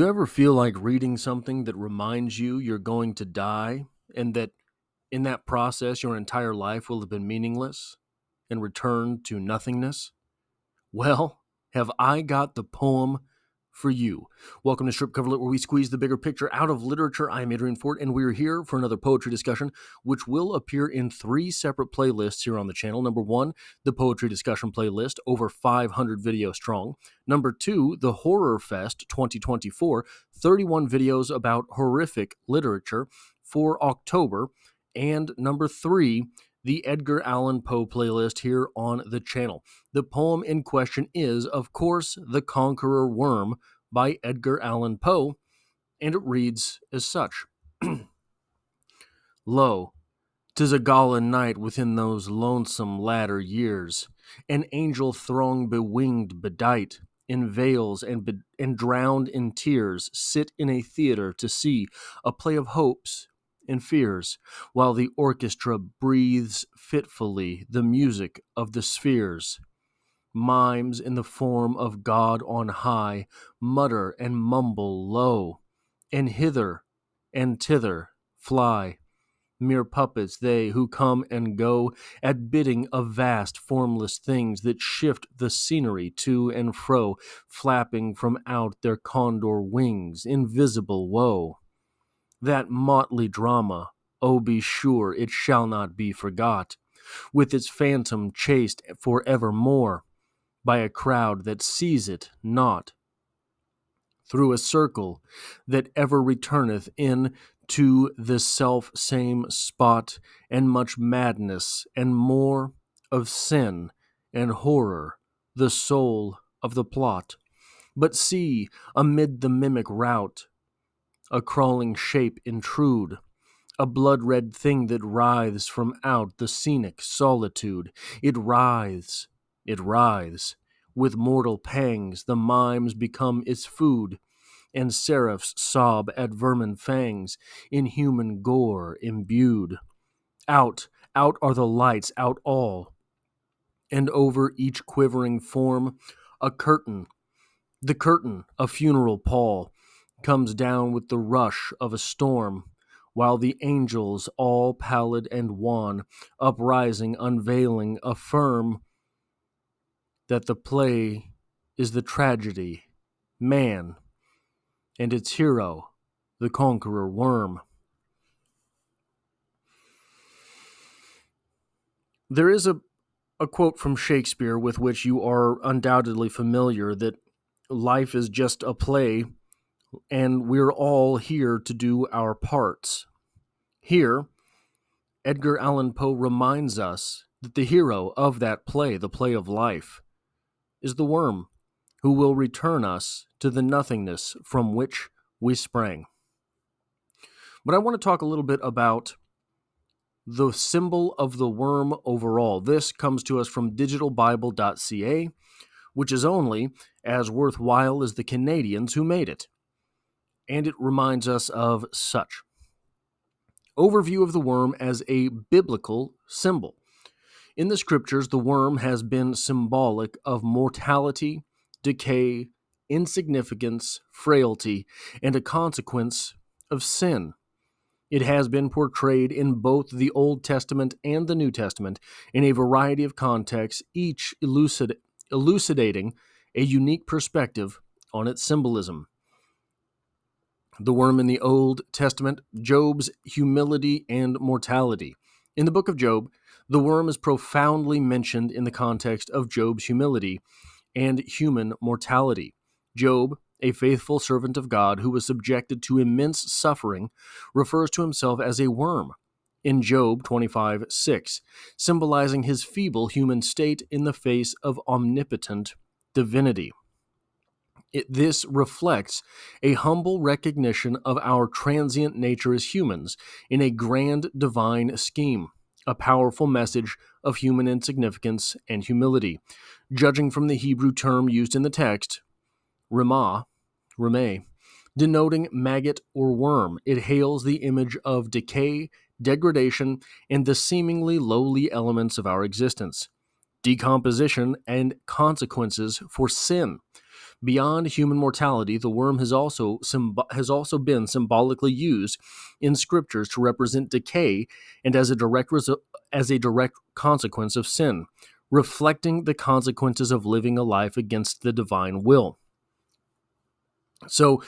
You ever feel like reading something that reminds you you're going to die and that in that process your entire life will have been meaningless and returned to nothingness? Well, have I got the poem for you. Welcome to Strip Cover Lit, where we squeeze the bigger picture out of literature. I'm Adrian Fort, and we're here for another poetry discussion, which will appear in three separate playlists here on the channel. Number one, the Poetry Discussion playlist, over 500 videos strong. Number two, the Horror Fest 2024, 31 videos about horrific literature for October. And number three, the Edgar Allan Poe playlist here on the channel. The poem in question is, of course, The Conqueror Worm by Edgar Allan Poe, and it reads as such. Lo, 'tis a gala night within those lonesome latter years, an angel throng bewinged, bedight, in veils and drowned in tears, sit in a theater to see a play of hopes and fears, while the orchestra breathes fitfully the music of the spheres. Mimes in the form of God on high mutter and mumble low, and hither and thither fly. Mere puppets they who come and go at bidding of vast formless things that shift the scenery to and fro, flapping from out their condor wings, invisible woe. That motley drama, oh be sure it shall not be forgot, with its phantom chased for evermore by a crowd that sees it not, through a circle that ever returneth in to the self same spot, and much madness and more of sin and horror, the soul of the plot. But see, amid the mimic rout, a crawling shape intrude, a blood-red thing that writhes from out the scenic solitude. It writhes. With mortal pangs the mimes become its food, and seraphs sob at vermin fangs, in human gore imbued. Out are the lights, out all, and over each quivering form a curtain, the curtain, a funeral pall, comes down with the rush of a storm, while the angels, all pallid and wan, uprising, unveiling, affirm that the play is the tragedy, man, and its hero, the conqueror worm. There is a quote from Shakespeare with which you are undoubtedly familiar, that life is just a play and we're all here to do our parts. Here, Edgar Allan Poe reminds us that the hero of that play, the play of life, is the worm who will return us to the nothingness from which we sprang. But I want to talk a little bit about the symbol of the worm overall. This comes to us from digitalbible.ca, which is only as worthwhile as the Canadians who made it. And it reminds us of such. Overview of the worm as a biblical symbol. In the scriptures, the worm has been symbolic of mortality, decay, insignificance, frailty, and a consequence of sin. It has been portrayed in both the Old Testament and the New Testament in a variety of contexts, each elucidating a unique perspective on its symbolism. The worm in the Old Testament, Job's humility and mortality. In the book of Job, the worm is profoundly mentioned in the context of Job's humility and human mortality. Job, a faithful servant of God who was subjected to immense suffering, refers to himself as a worm in Job 25:6, symbolizing his feeble human state in the face of omnipotent divinity. This reflects a humble recognition of our transient nature as humans in a grand divine scheme, a powerful message of human insignificance and humility. Judging from the Hebrew term used in the text, ramah, denoting maggot or worm, it hails the image of decay, degradation, and the seemingly lowly elements of our existence, decomposition, and consequences for sin. Beyond human mortality, the worm has also been symbolically used in scriptures to represent decay and as a direct consequence of sin, reflecting the consequences of living a life against the divine will. So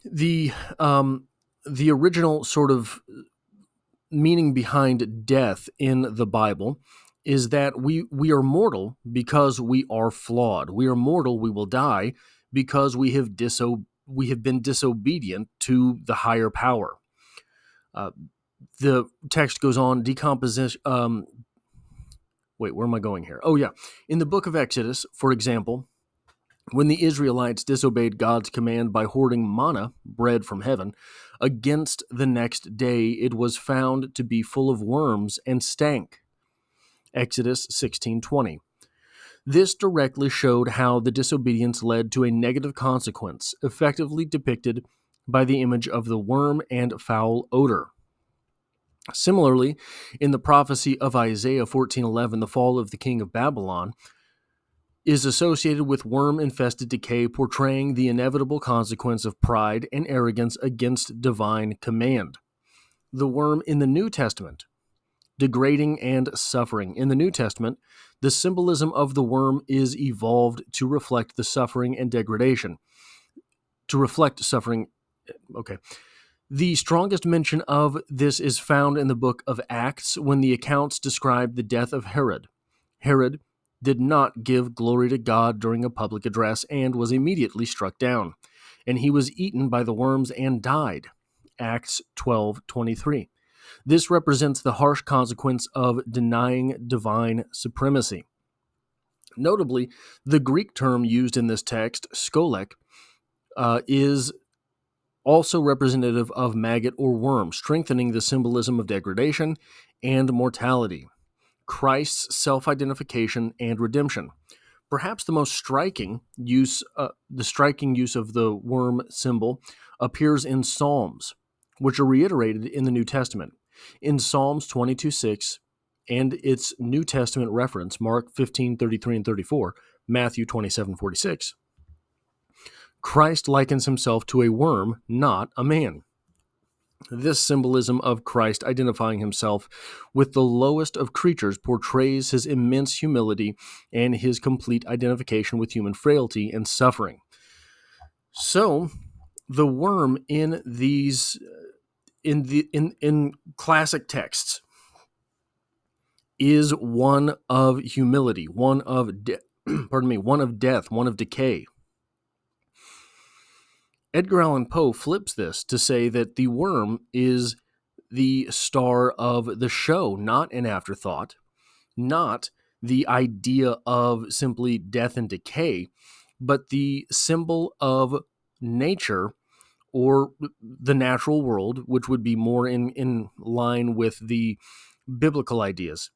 the original sort of meaning behind death in the Bible is that we are mortal because we are flawed. We are mortal, we will die because we have been disobedient to the higher power. The text goes on, decomposition. Wait, where am I going here? Oh, yeah. In the book of Exodus, for example, when the Israelites disobeyed God's command by hoarding manna, bread from heaven, against the next day it was found to be full of worms and stank. Exodus 16:20. This directly showed how the disobedience led to a negative consequence, effectively depicted by the image of the worm and foul odor. Similarly, in the prophecy of Isaiah 14:11, the fall of the king of Babylon is associated with worm-infested decay, portraying the inevitable consequence of pride and arrogance against divine command. The worm in the New Testament, degrading and suffering. In the New Testament, the symbolism of the worm is evolved to reflect the suffering and degradation. Okay. The strongest mention of this is found in the book of Acts when the accounts describe the death of Herod. Herod did not give glory to God during a public address and was immediately struck down, and he was eaten by the worms and died. Acts 12:23. This represents the harsh consequence of denying divine supremacy. Notably, the Greek term used in this text, skolek, is also representative of maggot or worm, strengthening the symbolism of degradation and mortality. Christ's self-identification and redemption. Perhaps the most striking use of the worm symbol appears in Psalms, which are reiterated in the New Testament. In Psalms 22:6 and its New Testament reference, Mark 15:33 and 34, Matthew 27:46, Christ likens himself to a worm, not a man. This symbolism of Christ identifying himself with the lowest of creatures portrays his immense humility and his complete identification with human frailty and suffering. So, the worm in classic texts is one of humility, one of one of death, one of decay. Edgar Allan Poe flips this to say that the worm is the star of the show, not an afterthought, not the idea of simply death and decay, but the symbol of nature or the natural world, which would be more in line with the biblical ideas.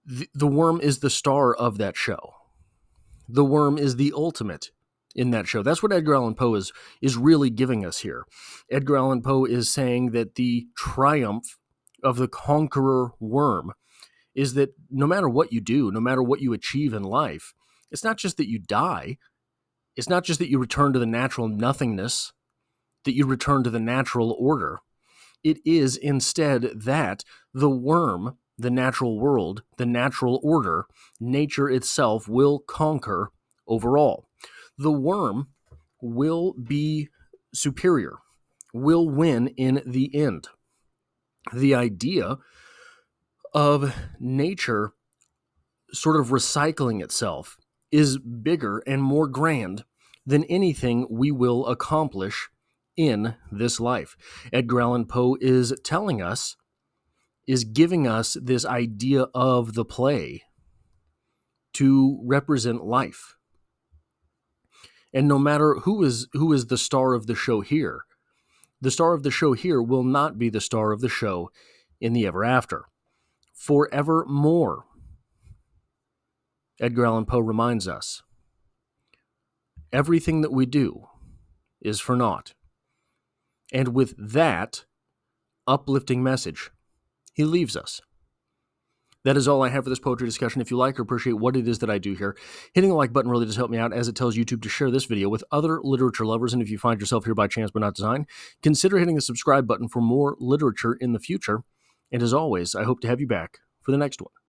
The worm is the star of that show. The worm is the ultimate in that show. That's what Edgar Allan Poe is really giving us here. Edgar Allan Poe is saying that the triumph of the conqueror worm is that no matter what you do, no matter what you achieve in life, it's not just that you die. It's not just that you return to the natural nothingness, that you return to the natural order. It is instead that the worm, the natural world, the natural order, nature itself will conquer overall. The worm will be superior, will win in the end. The idea of nature sort of recycling itself is bigger and more grand than anything we will accomplish in this life. Edgar Allan Poe is giving us this idea of the play to represent life. And no matter who is the star of the show here, the star of the show here will not be the star of the show in the ever after. Forevermore, Edgar Allan Poe reminds us, everything that we do is for naught. And with that uplifting message, he leaves us. That is all I have for this poetry discussion. If you like or appreciate what it is that I do here, hitting the like button really does help me out, as it tells YouTube to share this video with other literature lovers. And if you find yourself here by chance but not design, consider hitting the subscribe button for more literature in the future. And as always, I hope to have you back for the next one.